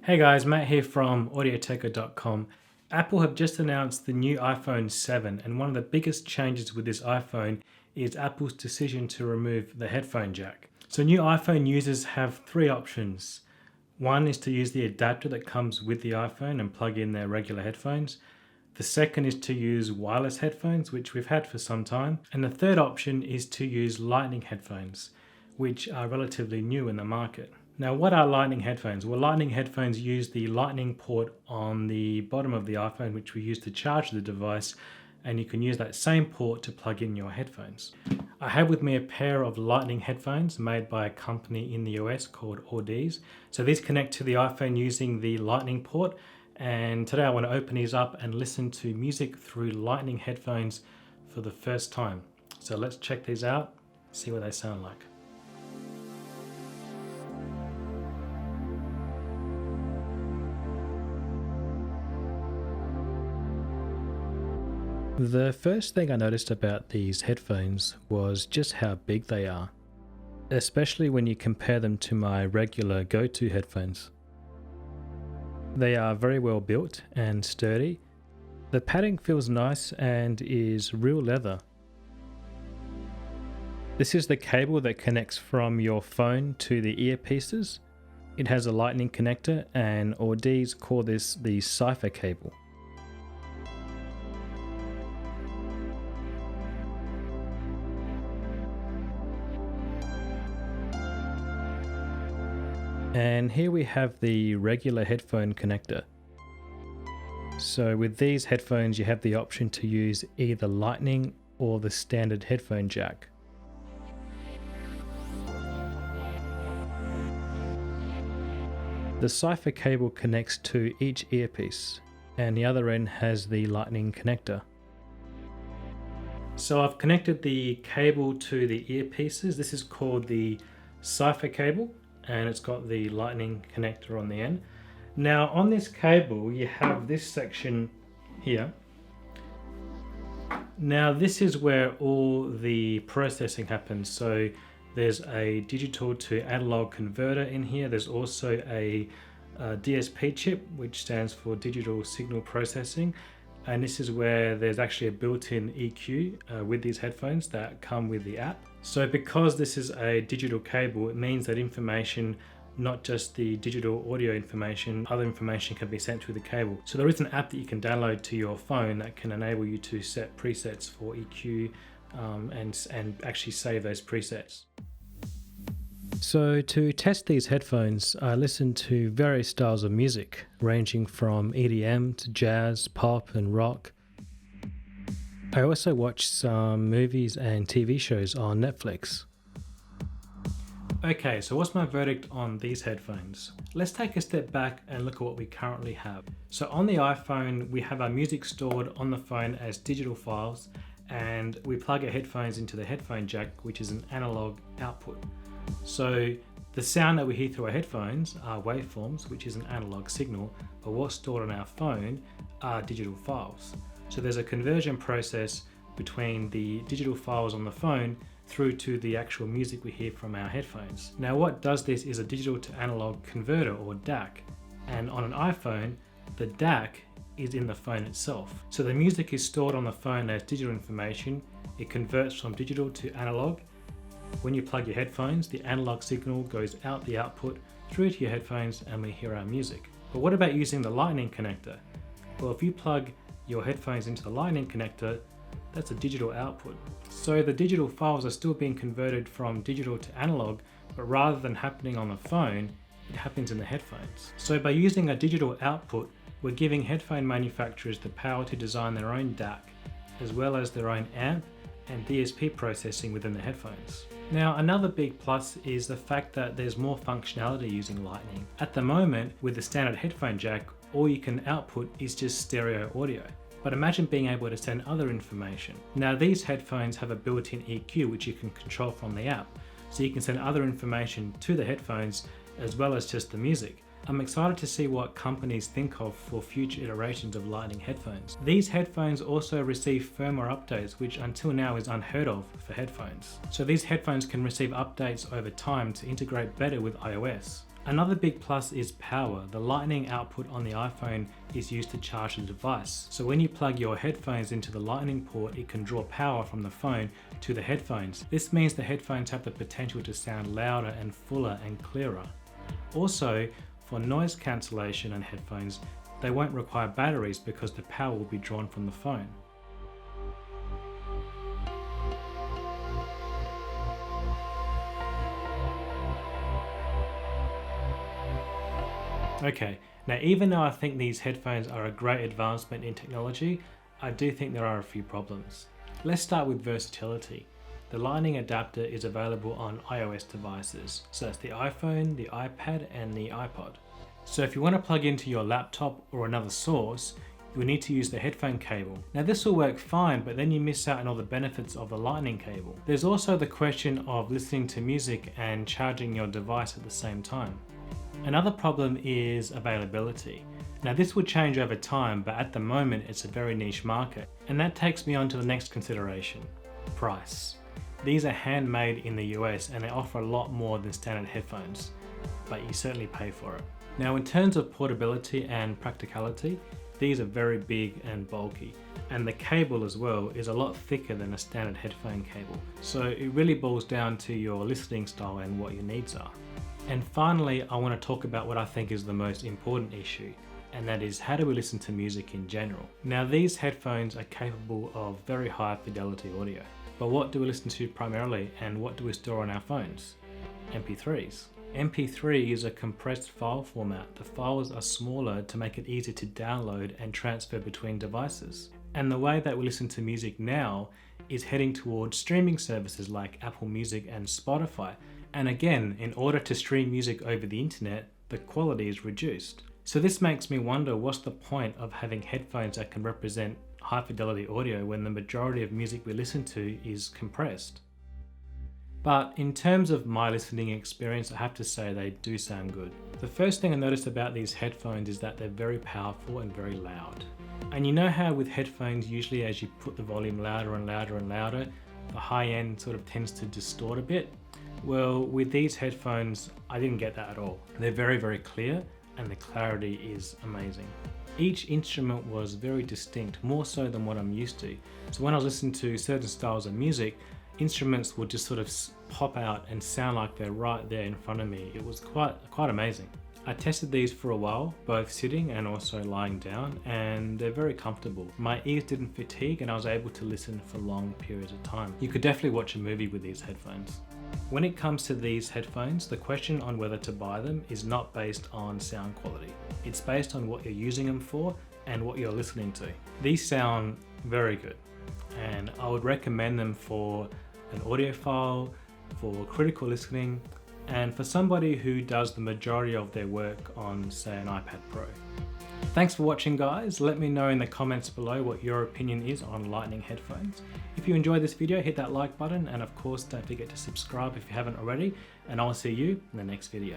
Hey guys, Matt here from audiotecha.com. Apple have just announced the new iPhone 7, and one of the biggest changes with this iPhone is Apple's decision to remove the headphone jack. So new iPhone users have three options. One is to use the adapter that comes with the iPhone and plug in their regular headphones. The second is to use wireless headphones, which we've had for some time. And the third option is to use Lightning headphones, which are relatively new in the market. Now, what are Lightning headphones? Well, Lightning headphones use the Lightning port on the bottom of the iPhone, which we use to charge the device, and you can use that same port to plug in your headphones. I have with me a pair of Lightning headphones made by a company in the US called Audeze. So these connect to the iPhone using the Lightning port, and today I want to open these up and listen to music through Lightning headphones for the first time. So let's check these out, see what they sound like. The first thing I noticed about these headphones was just how big they are, especially when you compare them to my regular go-to headphones. They are very well built and sturdy. The padding feels nice and is real leather. This is the cable that connects from your phone to the earpieces. It has a lightning connector, and Audeze call this the cipher cable. And here we have the regular headphone connector. So with these headphones you have the option to use either Lightning or the standard headphone jack. The cipher cable connects to each earpiece, and the other end has the Lightning connector. So I've connected the cable to the earpieces. This is called the cipher cable, and it's got the Lightning connector on the end. Now on this cable you have this section here. Now this is where all the processing happens. So there's a digital to analog converter in here. There's also a DSP chip, which stands for digital signal processing. And this is where there's actually a built-in EQ with these headphones that come with the app. So because this is a digital cable, it means that information, not just the digital audio information, other information can be sent through the cable. So there is an app that you can download to your phone that can enable you to set presets for EQ and actually save those presets. So to test these headphones, I listened to various styles of music, ranging from EDM to jazz, pop and rock. I also watched some movies and TV shows on Netflix. Okay, so what's my verdict on these headphones? Let's take a step back and look at what we currently have. So on the iPhone, we have our music stored on the phone as digital files, and we plug our headphones into the headphone jack, which is an analog output. So the sound that we hear through our headphones are waveforms, which is an analog signal, but what's stored on our phone are digital files. So there's a conversion process between the digital files on the phone through to the actual music we hear from our headphones. Now what does this is a digital to analog converter, or DAC, and on an iPhone the DAC is in the phone itself. So the music is stored on the phone as digital information. It converts from digital to analog. When you plug your headphones, the analog signal goes out the output through to your headphones and we hear our music. But what about using the Lightning connector? Well, if you plug your headphones into the Lightning connector, that's a digital output. So the digital files are still being converted from digital to analog, but rather than happening on the phone, it happens in the headphones. So by using a digital output, we're giving headphone manufacturers the power to design their own DAC, as well as their own amp and DSP processing within the headphones. Now another big plus is the fact that there's more functionality using Lightning. At the moment, with the standard headphone jack, all you can output is just stereo audio. But imagine being able to send other information. Now these headphones have a built-in EQ which you can control from the app. So you can send other information to the headphones as well as just the music. I'm excited to see what companies think of for future iterations of Lightning headphones. These headphones also receive firmware updates, which until now is unheard of for headphones. So these headphones can receive updates over time to integrate better with iOS. Another big plus is power. The lightning output on the iPhone is used to charge the device. So when you plug your headphones into the lightning port, it can draw power from the phone to the headphones. This means the headphones have the potential to sound louder and fuller and clearer. Also, for noise cancellation and headphones, they won't require batteries because the power will be drawn from the phone. Okay, now even though I think these headphones are a great advancement in technology, I do think there are a few problems. Let's start with versatility. The lightning adapter is available on iOS devices, so that's the iPhone, the iPad and the iPod. So if you want to plug into your laptop or another source, you will need to use the headphone cable. Now this will work fine, but then you miss out on all the benefits of the lightning cable. There's also the question of listening to music and charging your device at the same time. Another problem is availability. Now this will change over time, but at the moment it's a very niche market. And that takes me on to the next consideration, price. These are handmade in the US and they offer a lot more than standard headphones, but you certainly pay for it. Now in terms of portability and practicality, these are very big and bulky, and the cable as well is a lot thicker than a standard headphone cable. So it really boils down to your listening style and what your needs are. And finally, I want to talk about what I think is the most important issue, and that is how do we listen to music in general. Now these headphones are capable of very high fidelity audio, but what do we listen to primarily and what do we store on our phones? MP3s. MP3 is a compressed file format. The files are smaller to make it easier to download and transfer between devices. And the way that we listen to music now is heading towards streaming services like Apple Music and Spotify. And again, in order to stream music over the internet, the quality is reduced. So this makes me wonder, what's the point of having headphones that can represent high fidelity audio when the majority of music we listen to is compressed? But in terms of my listening experience, I have to say they do sound good. The first thing I noticed about these headphones is that they're very powerful and very loud. And you know how with headphones, usually as you put the volume louder and louder and louder, the high end sort of tends to distort a bit? Well, with these headphones, I didn't get that at all. They're very, very clear and the clarity is amazing. Each instrument was very distinct, more so than what I'm used to. So when I was listening to certain styles of music, instruments would just sort of pop out and sound like they're right there in front of me. It was quite amazing. I tested these for a while, both sitting and also lying down, and they're very comfortable. My ears didn't fatigue and I was able to listen for long periods of time. You could definitely watch a movie with these headphones. When it comes to these headphones, the question on whether to buy them is not based on sound quality. It's based on what you're using them for and what you're listening to. These sound very good, and I would recommend them for an audiophile, for critical listening, and for somebody who does the majority of their work on, say, an iPad Pro. Thanks for watching, guys. Let me know in the comments below what your opinion is on Lightning headphones. If you enjoyed this video, hit that like button, and of course don't forget to subscribe if you haven't already, and I'll see you in the next video.